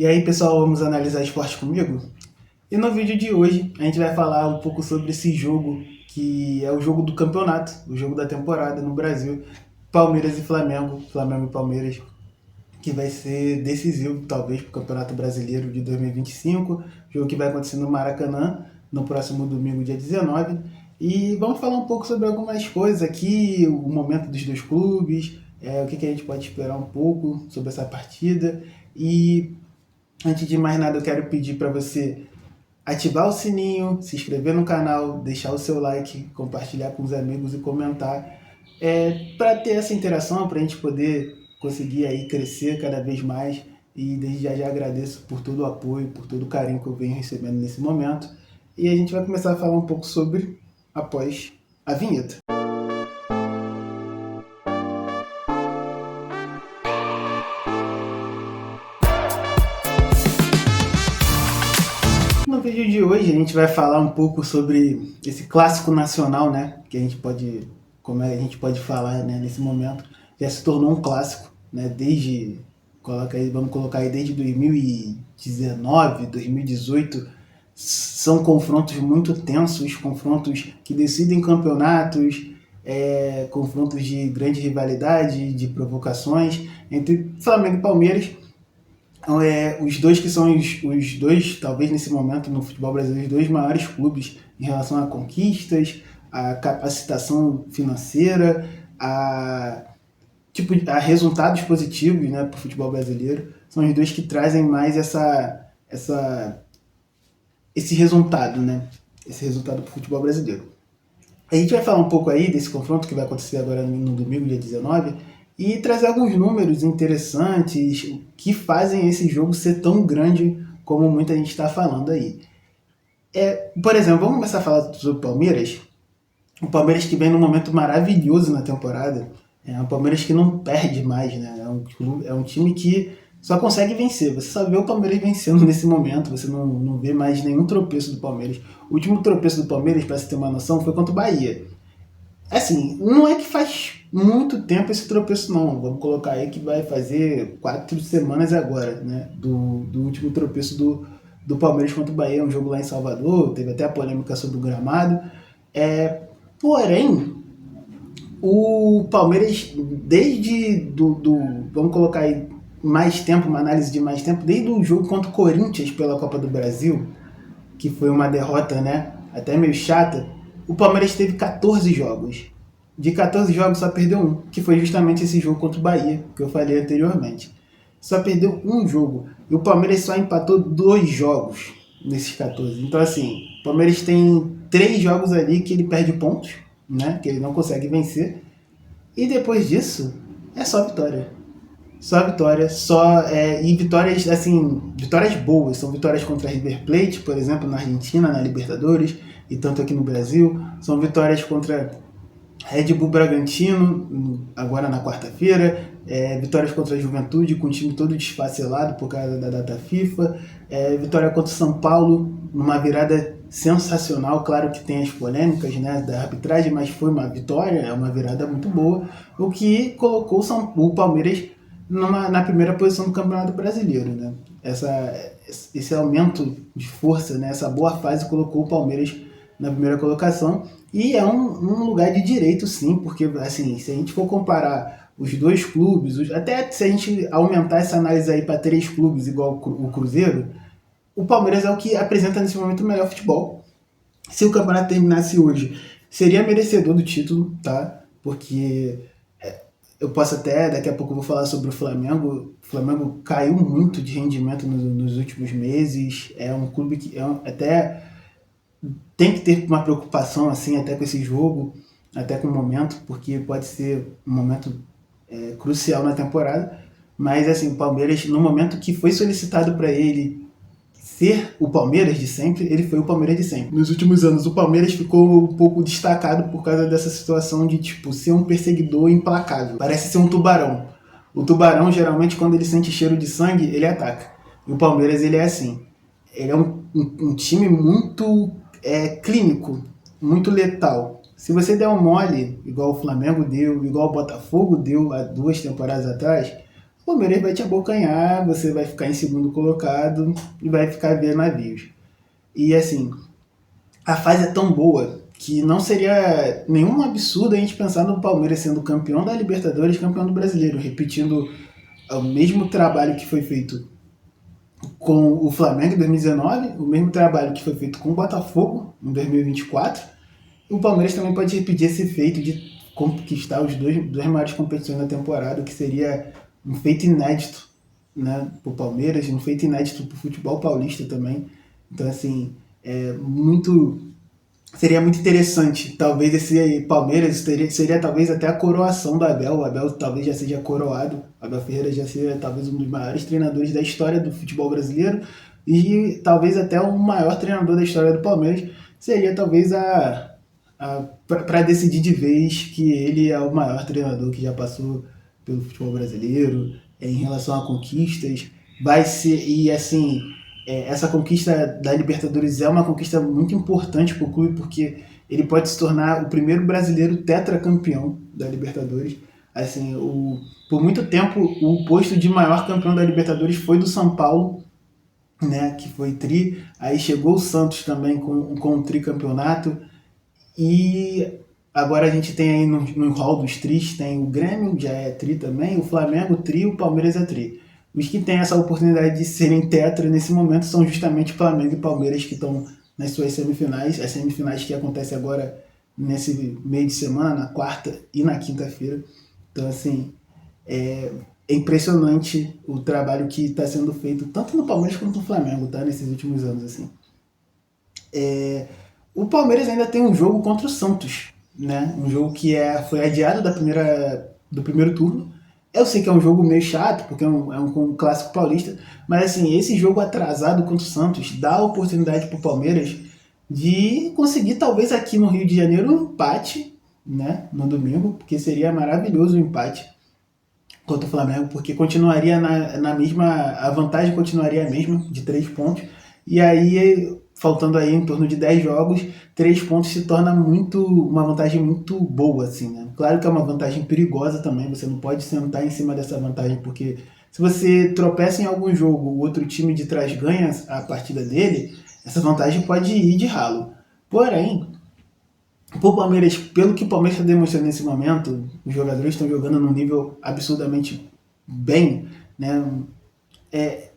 E aí, pessoal, vamos analisar esporte comigo? E no vídeo de hoje, a gente vai falar um pouco sobre esse jogo, que é o jogo do campeonato, o jogo da temporada no Brasil, Palmeiras e Flamengo, Flamengo e Palmeiras, que vai ser decisivo, talvez, para o Campeonato Brasileiro de 2025, jogo que vai acontecer no Maracanã, no próximo domingo, dia 19. E vamos falar um pouco sobre algumas coisas aqui, o momento dos dois clubes, o que a gente pode esperar um pouco sobre essa partida. E antes de mais nada, eu quero pedir para você ativar o sininho, se inscrever no canal, deixar o seu like, compartilhar com os amigos e comentar, para ter essa interação, para a gente poder conseguir aí crescer cada vez mais. E desde já agradeço por todo o apoio, por todo o carinho que eu venho recebendo nesse momento. E a gente vai começar a falar um pouco sobre após a vinheta. No vídeo de hoje a gente vai falar um pouco sobre esse clássico nacional, né? Que a gente pode, como a gente pode falar, né, nesse momento, já se tornou um clássico, né? Vamos colocar aí desde 2019, 2018, são confrontos muito tensos, confrontos que decidem campeonatos, confrontos de grande rivalidade, de provocações entre Flamengo e Palmeiras. Os dois que são os dois, talvez nesse momento no futebol brasileiro, os dois maiores clubes em relação a conquistas, a capacitação financeira, a resultados positivos, né, para o futebol brasileiro. São os dois que trazem mais esse resultado, né? Esse resultado para o futebol brasileiro. A gente vai falar um pouco aí desse confronto que vai acontecer agora no domingo, dia 19, e trazer alguns números interessantes que fazem esse jogo ser tão grande como muita gente está falando aí. Por exemplo, vamos começar a falar sobre o Palmeiras. O Palmeiras que vem num momento maravilhoso na temporada. É um Palmeiras que não perde mais, né? É um time que só consegue vencer. Você só vê o Palmeiras vencendo nesse momento. Você não vê mais nenhum tropeço do Palmeiras. O último tropeço do Palmeiras, para você ter uma noção, foi contra o Bahia. Assim, não é que faz muito tempo esse tropeço, não. Vamos colocar aí que vai fazer 4 semanas agora, né? Do último tropeço do Palmeiras contra o Bahia, um jogo lá em Salvador. Teve até a polêmica sobre o gramado. Porém, o Palmeiras, vamos colocar aí mais tempo, uma análise de mais tempo, desde o jogo contra o Corinthians pela Copa do Brasil, que foi uma derrota, né, até meio chata, o Palmeiras teve 14 jogos. De 14 jogos só perdeu um, que foi justamente esse jogo contra o Bahia, que eu falei anteriormente. Só perdeu um jogo. E o Palmeiras só empatou 2 jogos nesses 14. Então, assim, o Palmeiras tem 3 jogos ali que ele perde pontos, né, que ele não consegue vencer. E depois disso, é só vitória. Só vitória, e vitórias, assim, vitórias boas. São vitórias contra a River Plate, por exemplo, na Argentina, na Libertadores, e tanto aqui no Brasil. São vitórias contra Red Bull Bragantino, agora na quarta-feira. Vitórias contra a Juventude, com o time todo desfacelado por causa da data FIFA. Vitória contra o São Paulo, numa virada sensacional. Claro que tem as polêmicas, né, da arbitragem, mas foi uma vitória, é uma virada muito boa, o que colocou o Palmeiras na primeira posição do Campeonato Brasileiro, né? Esse aumento de força, né, essa boa fase colocou o Palmeiras na primeira colocação, e é um lugar de direito, sim, porque assim, se a gente for comparar os dois clubes, até se a gente aumentar essa análise aí para 3 clubes igual o Cruzeiro, o Palmeiras é o que apresenta nesse momento o melhor futebol. Se o campeonato terminasse hoje, seria merecedor do título, tá? Porque eu posso até, daqui a pouco eu vou falar sobre o Flamengo. O Flamengo caiu muito de rendimento nos últimos meses. É um clube que até tem que ter uma preocupação assim, até com esse jogo, até com o momento, porque pode ser um momento crucial na temporada. Mas assim, o Palmeiras, no momento que foi solicitado para ele ser o Palmeiras de sempre, ele foi o Palmeiras de sempre. Nos últimos anos, o Palmeiras ficou um pouco destacado por causa dessa situação de, tipo, ser um perseguidor implacável. Parece ser um tubarão. O tubarão, geralmente, quando ele sente cheiro de sangue, ele ataca. E o Palmeiras, ele é assim. Ele é um time muito clínico, muito letal. Se você der um mole, igual o Flamengo deu, igual o Botafogo deu há 2 temporadas atrás, Palmeiras vai te abocanhar, você vai ficar em segundo colocado e vai ficar vendo navios. E assim, a fase é tão boa que não seria nenhum absurdo a gente pensar no Palmeiras sendo campeão da Libertadores, campeão do Brasileiro, repetindo o mesmo trabalho que foi feito com o Flamengo em 2019, o mesmo trabalho que foi feito com o Botafogo em 2024. O Palmeiras também pode repetir esse feito de conquistar os duas maiores competições da temporada, que seria um feito inédito, né, para o Palmeiras, um feito inédito para o futebol paulista também. Então, assim, seria muito interessante. Talvez esse Palmeiras seria talvez até a coroação do Abel. O Abel talvez já seja coroado. O Abel Ferreira já seja talvez um dos maiores treinadores da história do futebol brasileiro e talvez até o maior treinador da história do Palmeiras. Seria talvez para decidir de vez que ele é o maior treinador que já passou pelo futebol brasileiro em relação a conquistas. Vai ser, e assim, essa conquista da Libertadores é uma conquista muito importante para o clube, porque ele pode se tornar o primeiro brasileiro tetracampeão da Libertadores. Assim, por muito tempo, o posto de maior campeão da Libertadores foi do São Paulo, né, que foi tri. Aí chegou o Santos também com o tricampeonato. E agora a gente tem aí no hall dos tris, tem o Grêmio, já é tri também, o Flamengo tri, o Palmeiras é tri. Os que têm essa oportunidade de serem tetra nesse momento são justamente Flamengo e Palmeiras, que estão nas suas semifinais, as semifinais que acontecem agora nesse meio de semana, na quarta e na quinta-feira. Então, assim, é impressionante o trabalho que está sendo feito tanto no Palmeiras quanto no Flamengo, tá? Nesses últimos anos, assim. O Palmeiras ainda tem um jogo contra o Santos, né? Um jogo que foi adiado do primeiro turno. Eu sei que é um jogo meio chato, porque é um clássico paulista, mas assim, esse jogo atrasado contra o Santos dá a oportunidade para o Palmeiras de conseguir, talvez aqui no Rio de Janeiro, um empate, né? No domingo, porque seria maravilhoso o empate contra o Flamengo, porque continuaria na mesma. A vantagem continuaria a mesma, de 3 pontos. E aí, faltando aí em torno de 10 jogos, 3 pontos se torna uma vantagem muito boa, assim, né? Claro que é uma vantagem perigosa também, você não pode sentar em cima dessa vantagem, porque se você tropeça em algum jogo, o outro time de trás ganha a partida dele, essa vantagem pode ir de ralo. Porém, o Palmeiras, pelo que o Palmeiras está demonstrando nesse momento, os jogadores estão jogando num nível absurdamente bem, né?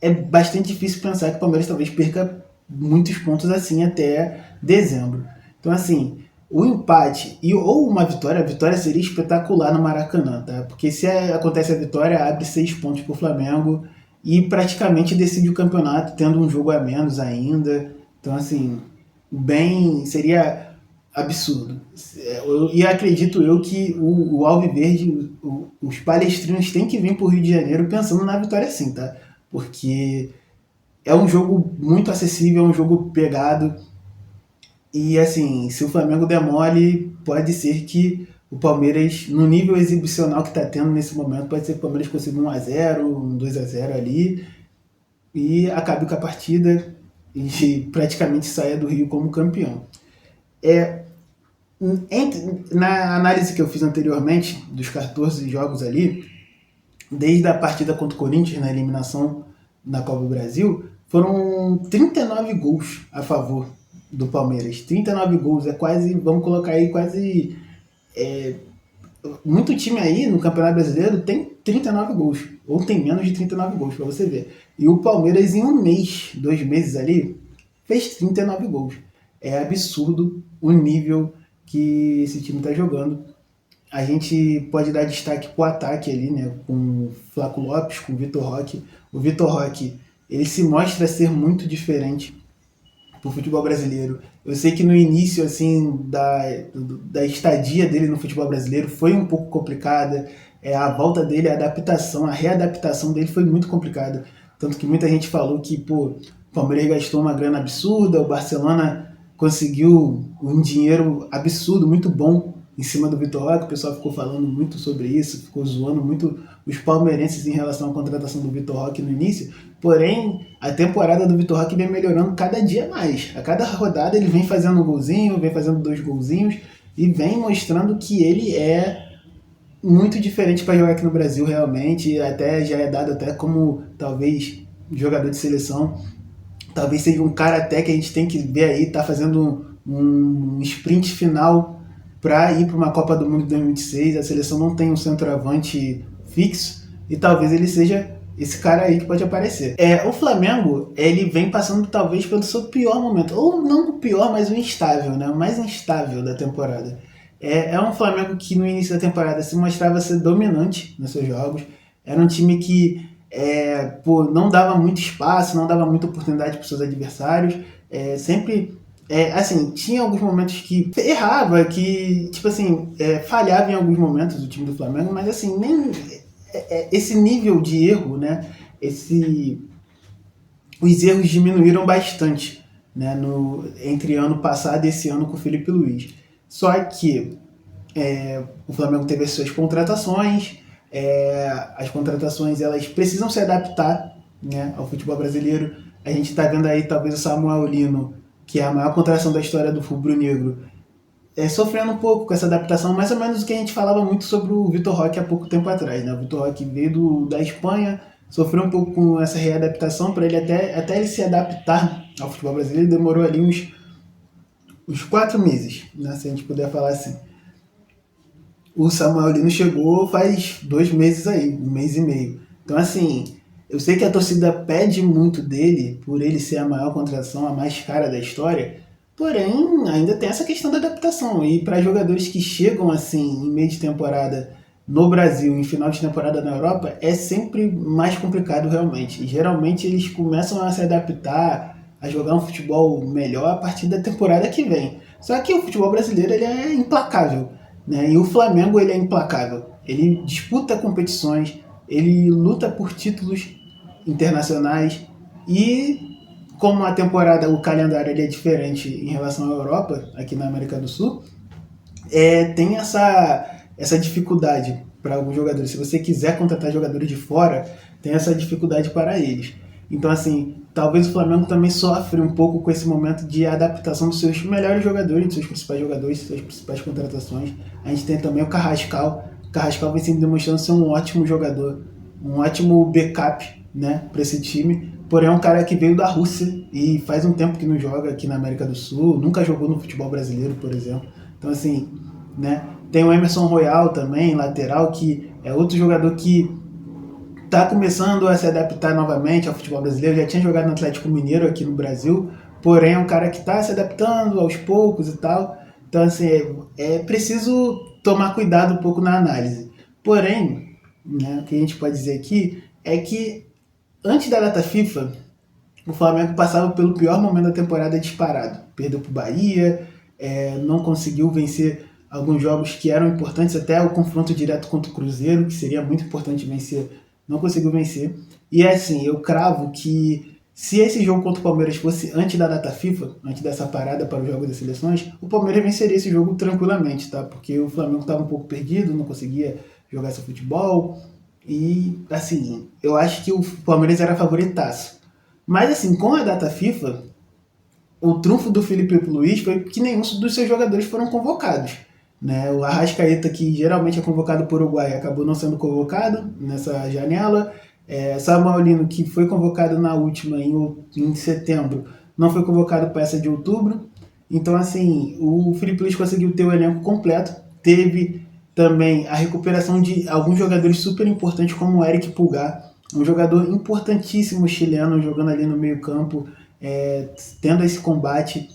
É bastante difícil pensar que o Palmeiras talvez perca muitos pontos assim até dezembro. Então, assim, o empate ou uma vitória, a vitória seria espetacular no Maracanã, tá? Porque se acontece a vitória, abre 6 pontos para o Flamengo e praticamente decide o campeonato, tendo um jogo a menos ainda. Então, assim, seria absurdo. E acredito eu que o Alviverde, os palestrinos têm que vir para o Rio de Janeiro pensando na vitória sim, tá? Porque é um jogo muito acessível, é um jogo pegado. E assim, se o Flamengo der mole, pode ser que o Palmeiras, no nível exibicional que está tendo nesse momento, pode ser que o Palmeiras consiga 1x0, um 2x0 ali e acabe com a partida e praticamente saia do Rio como campeão. Na análise que eu fiz anteriormente, dos 14 jogos ali, desde a partida contra o Corinthians, na eliminação da Copa do Brasil, foram 39 gols a favor do Palmeiras. 39 gols, é quase, vamos colocar aí, quase... muito time aí no Campeonato Brasileiro tem 39 gols, ou tem menos de 39 gols, para você ver. E o Palmeiras, em 2 meses ali, fez 39 gols. É absurdo o nível que esse time está jogando. A gente pode dar destaque para o ataque ali, né? Com o Flaco Lopes, com o Vitor Roque. O Vitor Roque, ele se mostra ser muito diferente para o futebol brasileiro. Eu sei que no início, assim, da estadia dele no futebol brasileiro foi um pouco complicada. A volta dele, a readaptação dele foi muito complicada. Tanto que muita gente falou que, o Palmeiras gastou uma grana absurda, o Barcelona conseguiu um dinheiro absurdo, muito bom, em cima do Vitor Roque. O pessoal ficou falando muito sobre isso, ficou zoando muito os palmeirenses em relação à contratação do Vitor Roque no início. Porém, a temporada do Vitor Roque vem melhorando cada dia mais. A cada rodada ele vem fazendo um golzinho, vem fazendo 2 golzinhos e vem mostrando que ele é muito diferente para jogar aqui no Brasil, realmente. Até já é dado até como talvez jogador de seleção. Talvez seja um cara até que a gente tem que ver aí, tá fazendo um sprint final para ir para uma Copa do Mundo de 2026. A seleção não tem um centroavante fixo e talvez ele seja esse cara aí que pode aparecer. O Flamengo, ele vem passando talvez pelo seu pior momento, ou não o pior, mas o instável, né? O mais instável da temporada. É um Flamengo que no início da temporada se mostrava ser dominante nos seus jogos. Era um time que não dava muito espaço, não dava muita oportunidade para os seus adversários. Sempre, assim, tinha alguns momentos que errava, que, tipo assim, falhava em alguns momentos o time do Flamengo, mas assim, nem esse nível de erro, né? Os erros diminuíram bastante, né? Entre ano passado e esse ano com o Felipe Luiz. Só que o Flamengo teve as suas contratações, as contratações elas precisam se adaptar, né, ao futebol brasileiro. A gente está vendo aí talvez o Samuel Lino, que é a maior contratação da história do rubro-negro, sofrendo um pouco com essa adaptação, mais ou menos o que a gente falava muito sobre o Vitor Roque há pouco tempo atrás. Né? O Vitor Roque veio da Espanha, sofreu um pouco com essa readaptação, para ele até ele se adaptar ao futebol brasileiro, demorou ali uns 4 meses, né, se a gente puder falar assim. O Samuel Lino chegou faz 2 meses aí, 1 mês e meio. Então, assim, eu sei que a torcida pede muito dele, por ele ser a maior contratação, a mais cara da história, porém, ainda tem essa questão da adaptação. E para jogadores que chegam, assim, em meio de temporada no Brasil, em final de temporada na Europa, é sempre mais complicado, realmente. E, geralmente, eles começam a se adaptar, a jogar um futebol melhor a partir da temporada que vem. Só que o futebol brasileiro ele é implacável. Né? E o Flamengo ele é implacável. Ele disputa competições, ele luta por títulos internacionais e como a temporada, o calendário ele é diferente em relação à Europa, aqui na América do Sul, tem essa dificuldade para alguns jogadores. Se você quiser contratar jogadores de fora, tem essa dificuldade para eles. Então, assim, talvez o Flamengo também sofre um pouco com esse momento de adaptação dos seus melhores jogadores, dos seus principais jogadores, das suas principais contratações. A gente tem também o Carrascal. O Carrascal vem se demonstrando ser um ótimo jogador, um ótimo backup, né, para esse time. Porém, é um cara que veio da Rússia e faz um tempo que não joga aqui na América do Sul, nunca jogou no futebol brasileiro, por exemplo. Então, assim, né, tem o Emerson Royal também, lateral, que é outro jogador que está começando a se adaptar novamente ao futebol brasileiro, já tinha jogado no Atlético Mineiro aqui no Brasil, porém é um cara que está se adaptando aos poucos e tal. Então, assim, é preciso tomar cuidado um pouco na análise. Porém, né, o que a gente pode dizer aqui é que antes da data FIFA, o Flamengo passava pelo pior momento da temporada disparado. Perdeu para o Bahia, não conseguiu vencer alguns jogos que eram importantes, até o confronto direto contra o Cruzeiro, que seria muito importante vencer, não conseguiu vencer. E assim, eu cravo que se esse jogo contra o Palmeiras fosse antes da data FIFA, antes dessa parada para o jogo das seleções, o Palmeiras venceria esse jogo tranquilamente, tá? Porque o Flamengo estava um pouco perdido, não conseguia jogar seu futebol. E, assim, eu acho que o Palmeiras era favoritaço. Mas, assim, com a data FIFA, o trunfo do Felipe Luiz foi que nenhum dos seus jogadores foram convocados. Né? O Arrascaeta, que geralmente é convocado por Uruguai, acabou não sendo convocado nessa janela. Samuel Lino, que foi convocado na última, em setembro, não foi convocado para essa de outubro. Então, assim, o Felipe Luiz conseguiu ter o elenco completo. Teve também a recuperação de alguns jogadores super importantes, como o Eric Pulgar, um jogador importantíssimo chileno, jogando ali no meio campo, tendo esse combate.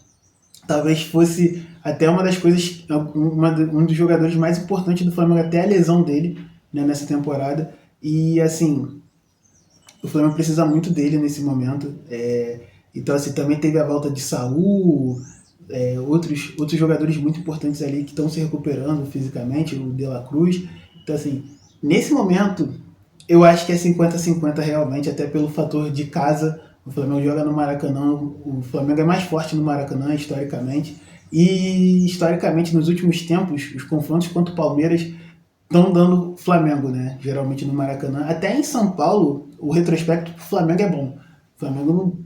Talvez fosse até uma das coisas, um dos jogadores mais importantes do Flamengo, até a lesão dele, né, nessa temporada. E, assim, o Flamengo precisa muito dele nesse momento. Então, assim, também teve a volta de Saul, outros jogadores muito importantes ali que estão se recuperando fisicamente, o De La Cruz. Então, assim, nesse momento, eu acho que é 50-50 realmente, até pelo fator de casa. O Flamengo joga no Maracanã, o Flamengo é mais forte no Maracanã, historicamente. E, historicamente, nos últimos tempos, os confrontos contra o Palmeiras estão dando Flamengo, né? Geralmente no Maracanã. Até em São Paulo, o retrospecto pro Flamengo é bom. O Flamengo,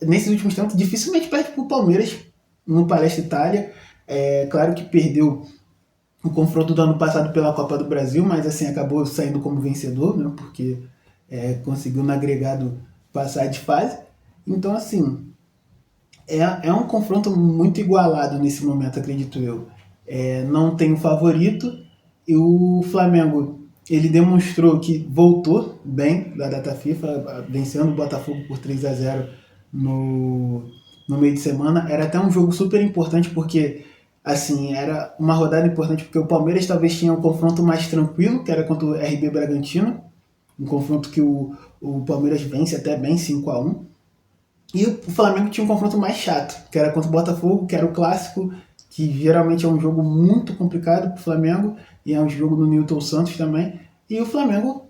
nesses últimos tempos, dificilmente perde pro Palmeiras no Palestra Itália. Claro que perdeu o confronto do ano passado pela Copa do Brasil, mas assim acabou saindo como vencedor, né? Porque conseguiu no agregado passar de fase. Então assim, é um confronto muito igualado nesse momento, acredito eu. Não tem um favorito e o Flamengo ele demonstrou que voltou bem da data FIFA, vencendo o Botafogo por 3-0 no, no meio de semana. Era até um jogo super importante porque assim, era uma rodada importante porque o Palmeiras talvez tinha um confronto mais tranquilo, que era contra o RB Bragantino, um confronto que o Palmeiras vence até bem 5-1. E o Flamengo tinha um confronto mais chato, que era contra o Botafogo, que era o clássico, que geralmente é um jogo muito complicado para o Flamengo, e é um jogo do Newton Santos também. E o Flamengo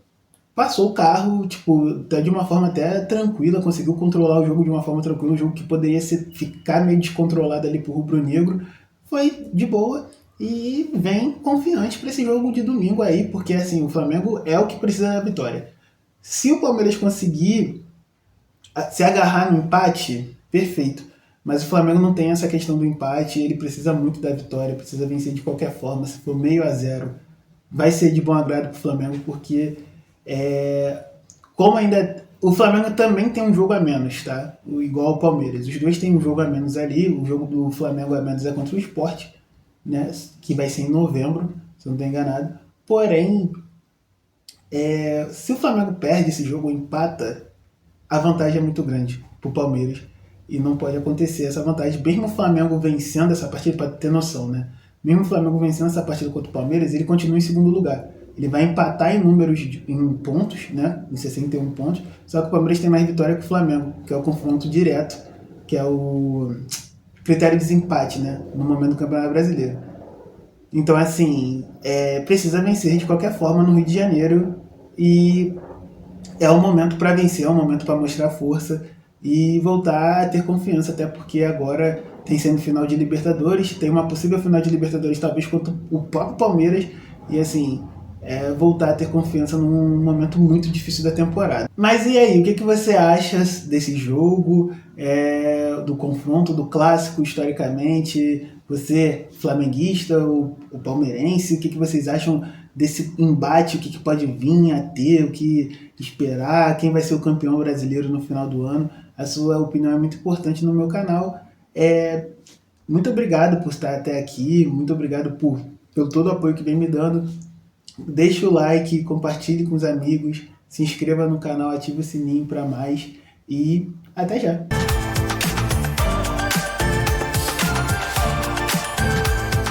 passou o carro, tipo, até de uma forma até tranquila, conseguiu controlar o jogo de uma forma tranquila, um jogo que poderia ficar meio descontrolado ali pro rubro-negro, foi de boa e vem confiante para esse jogo de domingo aí, porque assim, o Flamengo é o que precisa da vitória. Se o Palmeiras conseguir se agarrar no empate, perfeito. Mas o Flamengo não tem essa questão do empate, ele precisa muito da vitória, precisa vencer de qualquer forma. Se for 0-0, vai ser de bom agrado para o Flamengo, porque como ainda. O Flamengo também tem um jogo a menos, tá? Igual o Palmeiras. Os dois têm um jogo a menos ali. O jogo do Flamengo a menos é contra o Sport, né? Que vai ser em novembro, se eu não estou enganado. Porém, se o Flamengo perde esse jogo ou empata, a vantagem é muito grande pro Palmeiras e não pode acontecer essa vantagem. Mesmo o Flamengo vencendo essa partida, para ter noção, né? Mesmo o Flamengo vencendo essa partida contra o Palmeiras, ele continua em segundo lugar. Ele vai empatar em números, em pontos, né? Em 61 pontos. Só que o Palmeiras tem mais vitória que o Flamengo, que é o confronto direto, que é o critério de desempate, né? No momento do Campeonato Brasileiro. Então, assim, precisa vencer de qualquer forma no Rio de Janeiro e é um momento para vencer, é um momento para mostrar força e voltar a ter confiança, até porque agora tem semifinal de Libertadores, tem uma possível final de Libertadores talvez contra o próprio Palmeiras e assim, voltar a ter confiança num momento muito difícil da temporada. Mas e aí, o que você acha desse jogo, do confronto, do clássico historicamente? Você, flamenguista ou palmeirense, o que vocês acham desse embate, o que pode vir a ter, o que esperar, quem vai ser o campeão brasileiro no final do ano? A sua opinião é muito importante no meu canal. Muito obrigado por estar até aqui, muito obrigado pelo todo o apoio que vem me dando. Deixe o like, compartilhe com os amigos, se inscreva no canal, ative o sininho para mais e até já!